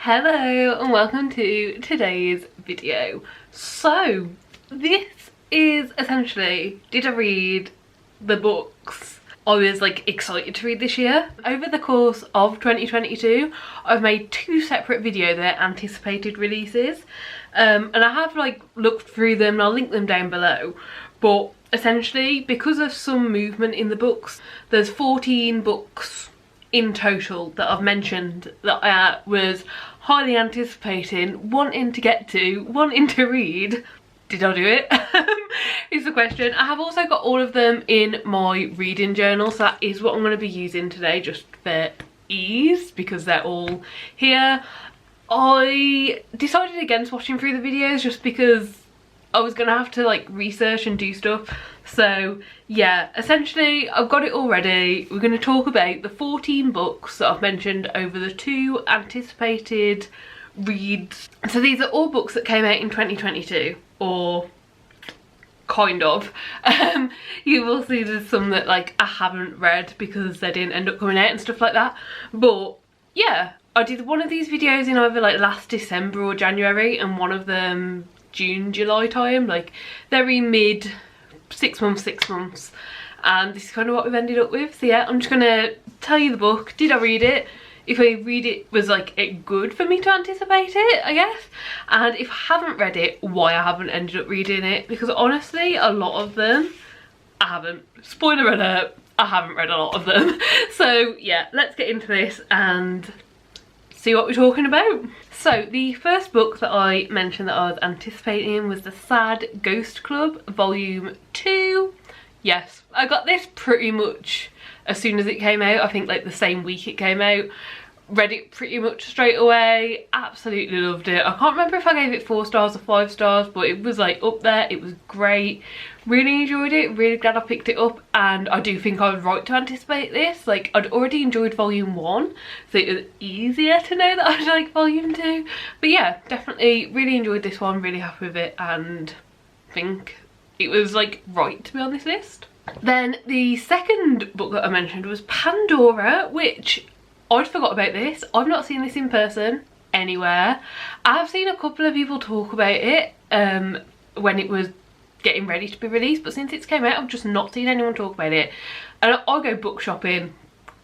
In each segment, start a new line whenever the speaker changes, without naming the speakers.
Hello and welcome to today's video. So this is essentially, did I read the books I was like excited to read this year? Over the course of 2022 I've made two separate videos that anticipated releases, and I have like looked through them and I'll link them down below. But essentially, because of some movement in the books, there's 14 books in total that I've mentioned that I was highly anticipating, wanting to get to, wanting to read. Did I do it? Is the question. I have also got all of them in my reading journal, so that is what I'm going to be using today just for ease because they're all here. I decided against watching through the videos just because I was going to have to like research and do stuff. So yeah, essentially I've got it all ready. We're going to talk about the 14 books that I've mentioned over the two anticipated reads. So these are all books that came out in 2022, or kind of. You will see there's some that like I haven't read because they didn't end up coming out and stuff like that. But yeah, I did one of these videos in either like last December or January, and one of them June, July time, like very mid 6 months, and this is kind of what we've ended up with. So yeah, I'm just gonna tell you the book. Did I read it? If I read it, was like it good for me to anticipate it, I guess? And if I haven't read it, why I haven't ended up reading it, because honestly a lot of them I haven't. Spoiler alert, I haven't read a lot of them. So yeah, let's get into this and see what we're talking about. So the first book that I mentioned that I was anticipating was The Sad Ghost Club Volume 2. Yes, I got this pretty much as soon as it came out. I think like the same week it came out. Read it pretty much straight away. Absolutely loved it. I can't remember if I gave it 4 stars or 5 stars, but it was like up there. It was great. Really enjoyed it. Really glad I picked it up, and I do think I was right to anticipate this. Like, I'd already enjoyed volume 1, so it was easier to know that I'd like volume 2. But yeah, definitely really enjoyed this one. Really happy with it, and think it was like right to be on this list. Then the second book that I mentioned was Pandora, which I'd forgot about this. I've not seen this in person anywhere. I have seen a couple of people talk about it when it was getting ready to be released, but since it's came out I've just not seen anyone talk about it. And I go book shopping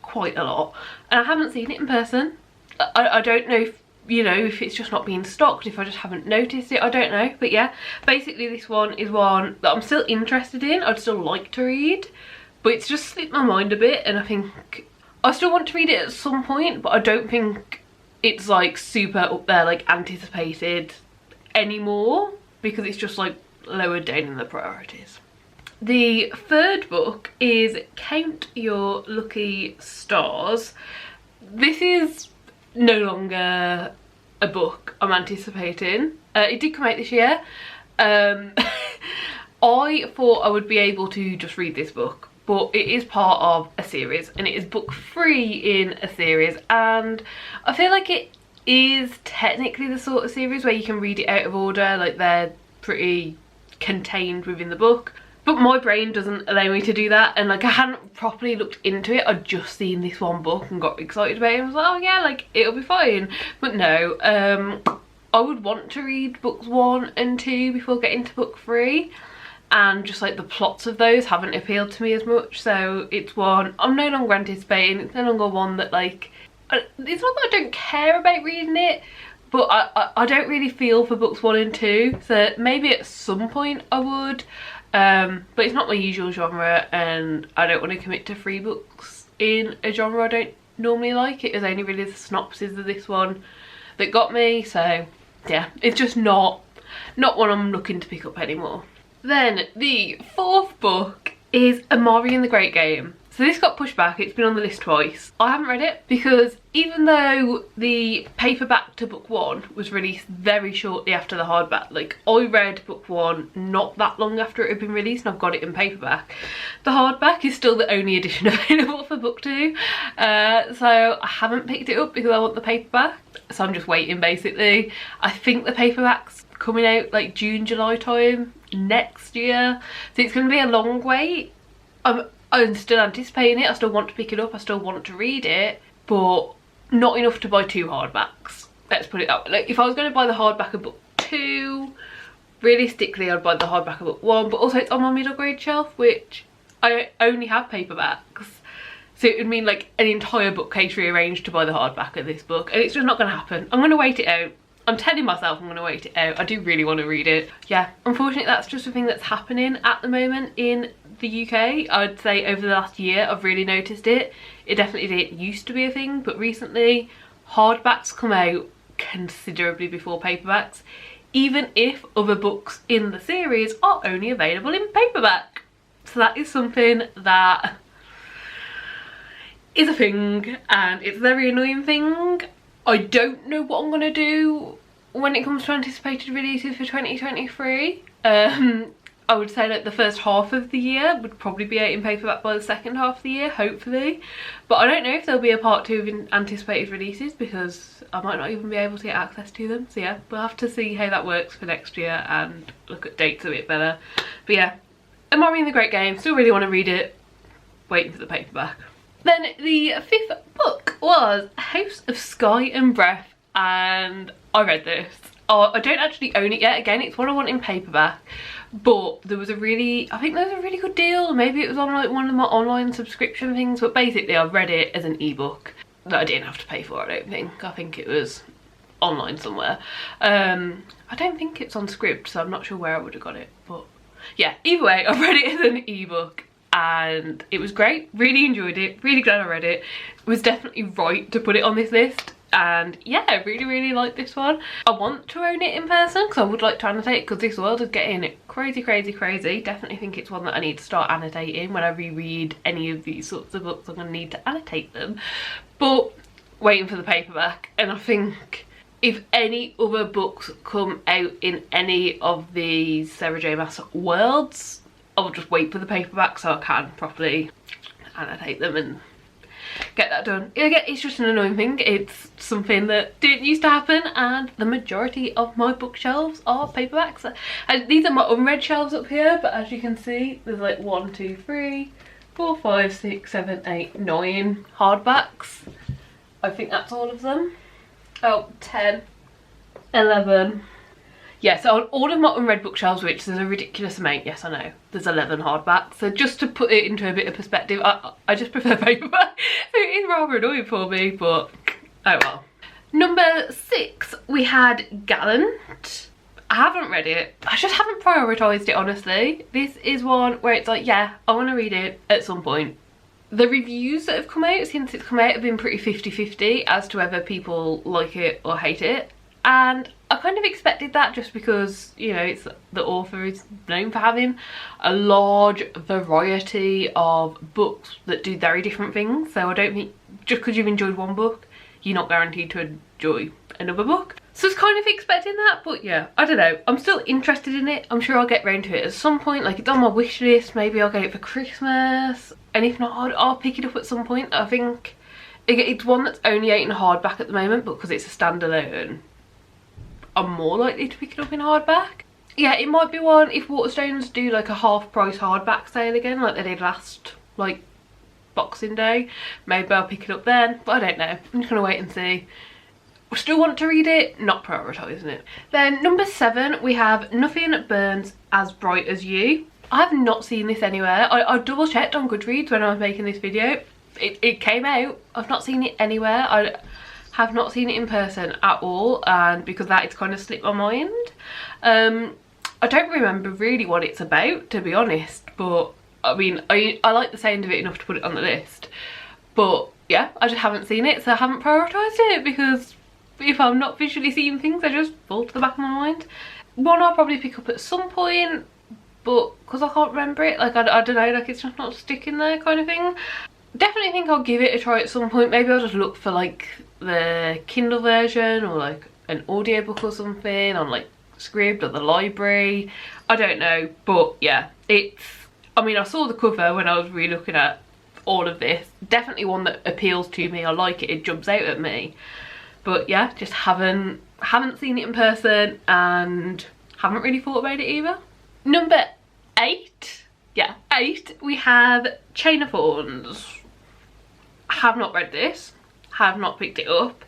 quite a lot and I haven't seen it in person. I don't know if, you know, if it's just not being stocked, if I just haven't noticed it, I don't know. But yeah, basically this one is one that I'm still interested in. I'd still like to read, but it's just slipped my mind a bit, and I think I still want to read it at some point, but I don't think it's like super up there like anticipated anymore, because it's just like lower down in the priorities. The third book is Count Your Lucky Stars. This is no longer a book I'm anticipating. It did come out this year. I thought I would be able to just read this book, but it is part of a series, and it is book 3 in a series, and I feel like it is technically the sort of series where you can read it out of order, like they're pretty contained within the book, but my brain doesn't allow me to do that, and like I hadn't properly looked into it. I'd just seen this one book and got excited about it and was like, oh yeah, like it'll be fine. But no, I would want to read books 1 and 2 before getting to book 3, and just like the plots of those haven't appealed to me as much. So it's one I'm no longer anticipating. It's no longer one that like, it's not that I don't care about reading it, but I don't really feel for books 1 and 2, so maybe at some point I would, but it's not my usual genre, and I don't want to commit to 3 books in a genre I don't normally like. It was only really the synopsis of this one that got me, so yeah, it's just not one I'm looking to pick up anymore. Then the fourth book is Amari and the Great Game. So this got pushed back. It's been on the list twice. I haven't read it because even though the paperback to book 1 was released very shortly after the hardback, like I read book 1 not that long after it had been released, and I've got it in paperback. The hardback is still the only edition available for book 2, so I haven't picked it up because I want the paperback. So I'm just waiting basically. I think the paperback's coming out like June, July time next year, so it's going to be a long wait. I'm still anticipating it. I still want to pick it up. I still want to read it, but not enough to buy 2 hardbacks. Let's put it that way. Like, if I was going to buy the hardback of book 2, realistically I'd buy the hardback of book 1, but also it's on my middle grade shelf, which I only have paperbacks. So it would mean like an entire bookcase rearranged to buy the hardback of this book, and it's just not going to happen. I'm going to wait it out. I'm telling myself I'm going to wait it out. I do really want to read it. Yeah, unfortunately that's just a thing that's happening at the moment in the UK. I'd say over the last year I've really noticed it. It definitely didn't used to be a thing, but recently hardbacks come out considerably before paperbacks, even if other books in the series are only available in paperback. So that is something that is a thing, and it's a very annoying thing. I don't know what I'm going to do when it comes to anticipated releases for 2023. I would say that the first half of the year would probably be out in paperback by the second half of the year, hopefully. But I don't know if there'll be a part 2 of anticipated releases, because I might not even be able to get access to them. So yeah, we'll have to see how that works for next year and look at dates a bit better. But yeah, Amari and the Great Game, still really want to read it, waiting for the paperback. Then the 5th book was House of Sky and Breath, and I read this. I don't actually own it yet. Again, it's what I want in paperback, but there was a really, I think there was a really good deal. Maybe it was on like one of my online subscription things, but basically I read it as an ebook that I didn't have to pay for, I don't think. I think it was online somewhere. I don't think it's on Scribd, so I'm not sure where I would have got it, but yeah, either way, I read it as an ebook and it was great. Really enjoyed it, really glad I read it. It was definitely right to put it on this list, and yeah, I really like this one. I want to own it in person because I would like to annotate, because this world is getting crazy. Definitely think it's one that I need to start annotating. When I reread any of these sorts of books, I'm going to need to annotate them, but waiting for the paperback. And I think if any other books come out in any of the Sarah J Maas worlds, I'll just wait for the paperback so I can properly annotate them and get that done. It's just an annoying thing. It's something that didn't used to happen, and the majority of my bookshelves are paperbacks. And these are my unread shelves up here, but as you can see, there's like 1, 2, 3, 4, 5, 6, 7, 8, 9 hardbacks. I think that's all of them. Oh, 10, 11. Yeah, so on all of my unread bookshelves, which there's a ridiculous amount, yes I know, there's 11 hardbacks. So just to put it into a bit of perspective, I just prefer paperback. So it is rather annoying for me, but oh well. Number 6, we had Gallant. I haven't read it. I just haven't prioritised it, honestly. This is one where it's like, yeah, I want to read it at some point. The reviews that have come out since it's come out have been pretty 50-50 as to whether people like it or hate it. And I kind of expected that, just because, you know, it's the author is known for having a large variety of books that do very different things. So I don't think just because you've enjoyed one book, you're not guaranteed to enjoy another book. So I was kind of expecting that, but yeah, I don't know. I'm still interested in it. I'm sure I'll get round to it at some point. Like, it's on my wish list. Maybe I'll get it for Christmas. And if not, I'll pick it up at some point. I think it's one that's only out in hardback at the moment, but because it's a standalone, I'm more likely to pick it up in hardback. Yeah, it might be one if Waterstones do like a half price hardback sale again, like they did last like Boxing Day. Maybe I'll pick it up then, but I don't know. I'm just gonna wait and see. I still want to read it, not prioritising it. Then number 7, we have Nothing Burns as Bright as You. I have not seen this anywhere. I double checked on Goodreads when I was making this video. It came out. I've not seen it anywhere. I have not seen it in person at all, and because that, it's kind of slipped my mind. I don't remember really what it's about, to be honest, but I mean, I like the sound of it enough to put it on the list. But yeah, I just haven't seen it, so I haven't prioritised it, because if I'm not visually seeing things, I just fall to the back of my mind. One I'll probably pick up at some point, but because I can't remember it, like I don't know, like it's just not sticking there kind of thing. Definitely think I'll give it a try at some point. Maybe I'll just look for like the Kindle version or like an audiobook or something on like Scribd or the library. I don't know, but yeah, it's, I mean, I saw the cover when I was re-looking at all of this. Definitely one that appeals to me. I like it, it jumps out at me. But yeah, just haven't seen it in person and haven't really thought about it either. Number 8, yeah, 8, we have Chain of Thorns. I have not read this. have not picked it up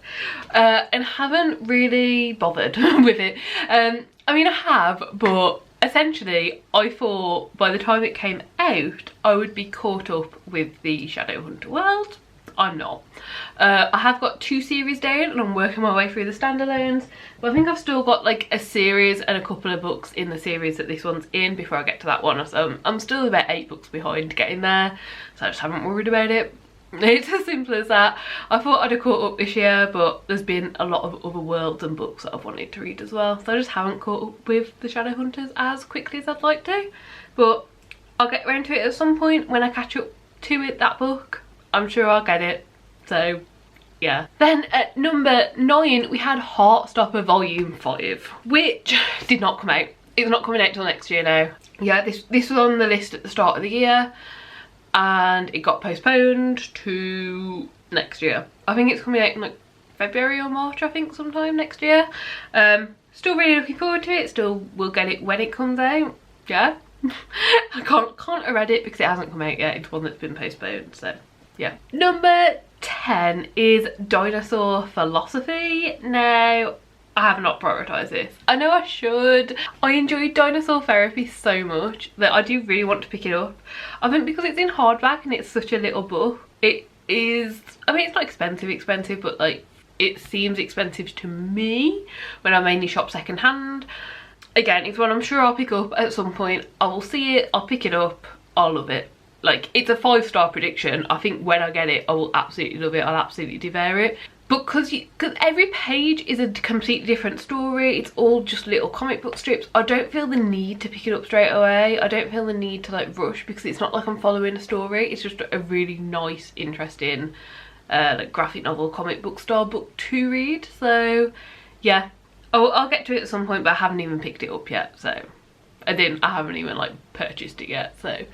and haven't really bothered with it. I mean, I have, but essentially I thought by the time it came out I would be caught up with the Shadowhunter world. I'm not. I have got 2 series down and I'm working my way through the standalones, but I think I've still got like a series and a couple of books in the series that this one's in before I get to that one. So I'm still about 8 books behind getting there, so I just haven't worried about it. It's as simple as that. I thought I'd have caught up this year, but there's been a lot of other worlds and books that I've wanted to read as well, so I just haven't caught up with the Shadowhunters as quickly as I'd like to. But I'll get around to it at some point when I catch up to it, that book. I'm sure I'll get it, so yeah. Then at number 9 we had Heartstopper Volume 5, which did not come out. It's not coming out till next year now. Yeah, this was on the list at the start of the year and it got postponed to next year. I think it's coming out in like February or March, I think, sometime next year. Still really looking forward to it, still will get it when it comes out, yeah. I can't have read it because it hasn't come out yet. It's one that's been postponed, so yeah. Number 10 is Dinosaur Philosophy. Now, I have not prioritised this. I know I should. I enjoyed Dinosaur Therapy so much that I do really want to pick it up. I think because it's in hardback and it's such a little book, it is, I mean, it's not expensive, but like it seems expensive to me when I mainly shop second hand. Again, it's one I'm sure I'll pick up at some point. I will see it, I'll pick it up, I'll love it. Like, it's a 5-star prediction. I think when I get it, I will absolutely love it. I'll absolutely devour it. But because every page is a completely different story, it's all just little comic book strips, I don't feel the need to pick it up straight away. I don't feel the need to like rush because it's not like I'm following a story. It's just a really nice, interesting like graphic novel, comic book style book to read. So yeah, I'll get to it at some point, but I haven't even picked it up yet. So I haven't even like purchased it yet. So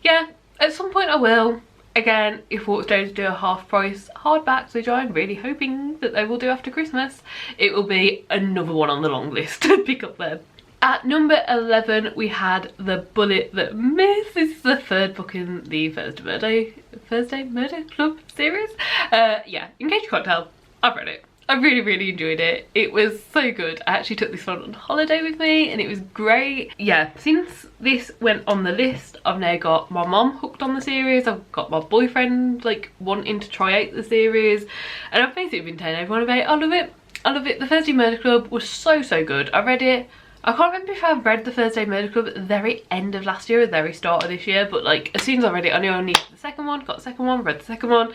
yeah, at some point I will. Again, if Waterstones do a half price hardback, which I'm really hoping that they will do after Christmas, it will be another one on the long list to pick up then. At number 11 we had The Bullet That Missed. This is the 3rd book in the Thursday Murder Club series. Yeah, in case you can't tell, I've read it. I really enjoyed it. It was so good. I actually took this one on holiday with me and it was great. Yeah, since this went on the list, I've now got my mum hooked on the series. I've got my boyfriend like wanting to try out the series, and I've basically been telling everyone about it. I love it. I love it. The Thursday Murder Club was so good. I read it. I can't remember if I read the Thursday Murder Club at the very end of last year or the very start of this year, but like as soon as I read it, I knew I needed the second one, got the second one, read the second one.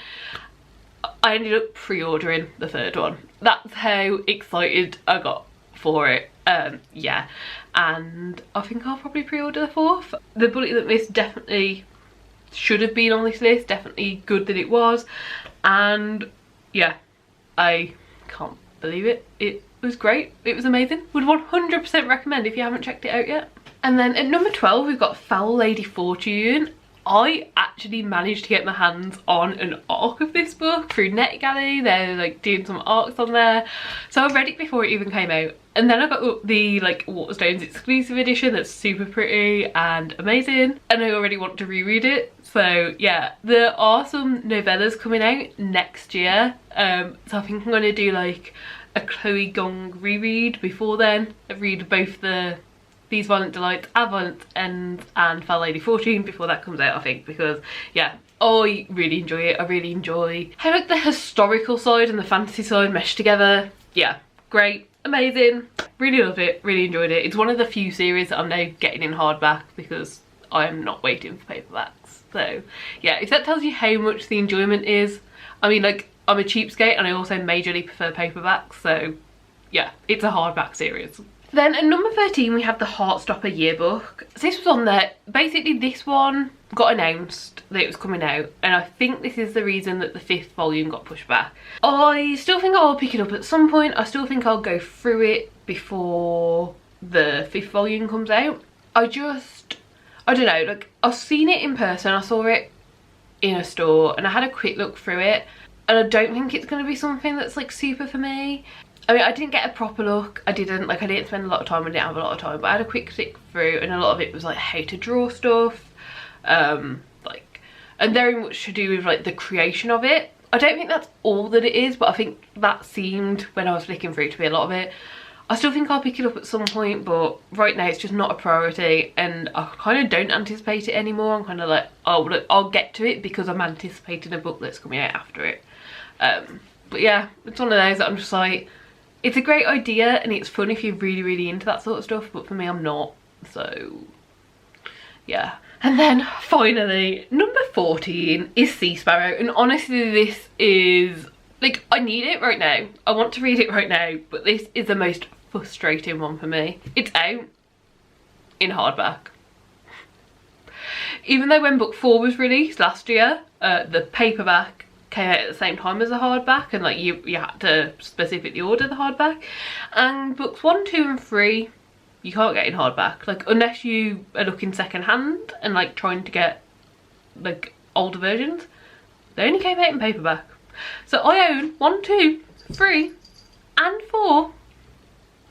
I ended up pre-ordering the 3rd one. That's how excited I got for it. Yeah, and I think I'll probably pre-order the 4th. The Bullet That Missed definitely should have been on this list. Definitely good that it was. And yeah, I can't believe it. It was great. It was amazing. Would 100% recommend if you haven't checked it out yet. And then at number 12 we've got Foul Lady Fortune. I actually managed to get my hands on an arc of this book through NetGalley. They're like doing some arcs on there, so I read it before it even came out, and then I got the like Waterstones exclusive edition that's super pretty and amazing, and I already want to reread it. So yeah, there are some novellas coming out next year, so I think I'm going to do like a Chloe Gong reread before then. I read both the These Violent Delights, Our Violent Ends and Foul Lady Fortune before that comes out, I think, because yeah, I really enjoy it. I really enjoy how like the historical side and the fantasy side mesh together. Yeah, great, amazing, really love it, really enjoyed it. It's one of the few series that I'm now getting in hardback because I'm not waiting for paperbacks. So yeah, if that tells you how much the enjoyment is. I mean, like, I'm a cheapskate and I also majorly prefer paperbacks, so yeah, it's a hardback series. Then at number 13 we have the Heartstopper Yearbook. So this was on there. Basically this one got announced that it was coming out, and I think this is the reason that the 5th volume got pushed back. I still think I'll pick it up at some point. I still think I'll go through it before the 5th volume comes out. I don't know, like I've seen it in person, I saw it in a store and I had a quick look through it, and I don't think it's going to be something that's like super for me. I mean, I didn't get a proper look. I didn't spend a lot of time. I didn't have a lot of time, but I had a quick flick through, and a lot of it was like how to draw stuff, like, and very much to do with like the creation of it. I don't think that's all that it is, but I think that seemed, when I was flicking through, to be a lot of it. I still think I'll pick it up at some point, but right now it's just not a priority, and I kind of don't anticipate it anymore. I'm kind of like, oh look, I'll get to it because I'm anticipating a book that's coming out after it. But yeah, it's one of those that I'm just like, it's a great idea and it's fun if you're really into that sort of stuff, but for me I'm not, so yeah. And then finally, number 14 is Seasparrow, and honestly this is, like, I need it right now. I want to read it right now, but this is the most frustrating one for me. It's out in hardback. Even though when book 4 was released last year, the paperback came out at the same time as the hardback, and like you had to specifically order the hardback, and books 1, 2 and 3 you can't get in hardback, like unless you are looking second hand and like trying to get like older versions. They only came out in paperback. So I own 1, 2, 3 and 4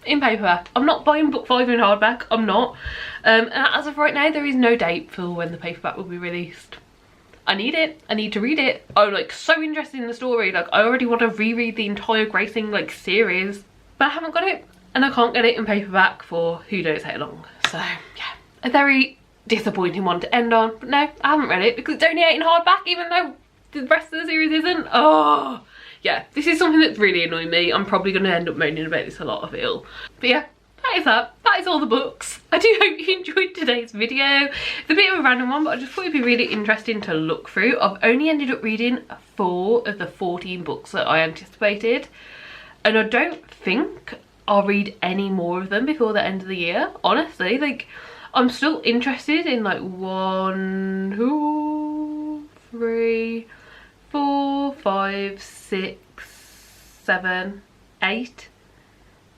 in paperback. I'm not buying book 5 in hardback, I'm not. And as of right now there is no date for when the paperback will be released. I need it, I need to read it. I'm like so interested in the story, like I already want to reread the entire Gracing like series, but I haven't got it, and I can't get it in paperback for who knows how long. So yeah, a very disappointing one to end on. But no, I haven't read it because it's only out in hardback, even though the rest of the series isn't. Oh yeah, this is something that's really annoying me. I'm probably going to end up moaning about this a lot, I feel. But yeah, that is that. That is all the books. I do hope you enjoyed today's video. It's a bit of a random one, but I just thought it'd be really interesting to look through. I've only ended up reading 4 of the 14 books that I anticipated, and I don't think I'll read any more of them before the end of the year, honestly. Like, I'm still interested in like 1, 2, 3, 4, 5, 6, 7, 8.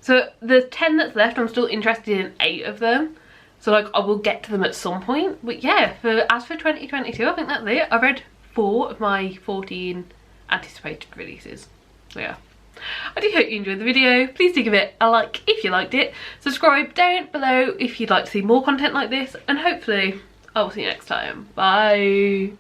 So the 10 that's left, I'm still interested in 8 of them. So like I will get to them at some point. But yeah, as for 2022, I think that's it. I read 4 of my 14 anticipated releases. So yeah. I do hope you enjoyed the video. Please do give it a like if you liked it. Subscribe down below if you'd like to see more content like this. And hopefully I will see you next time. Bye.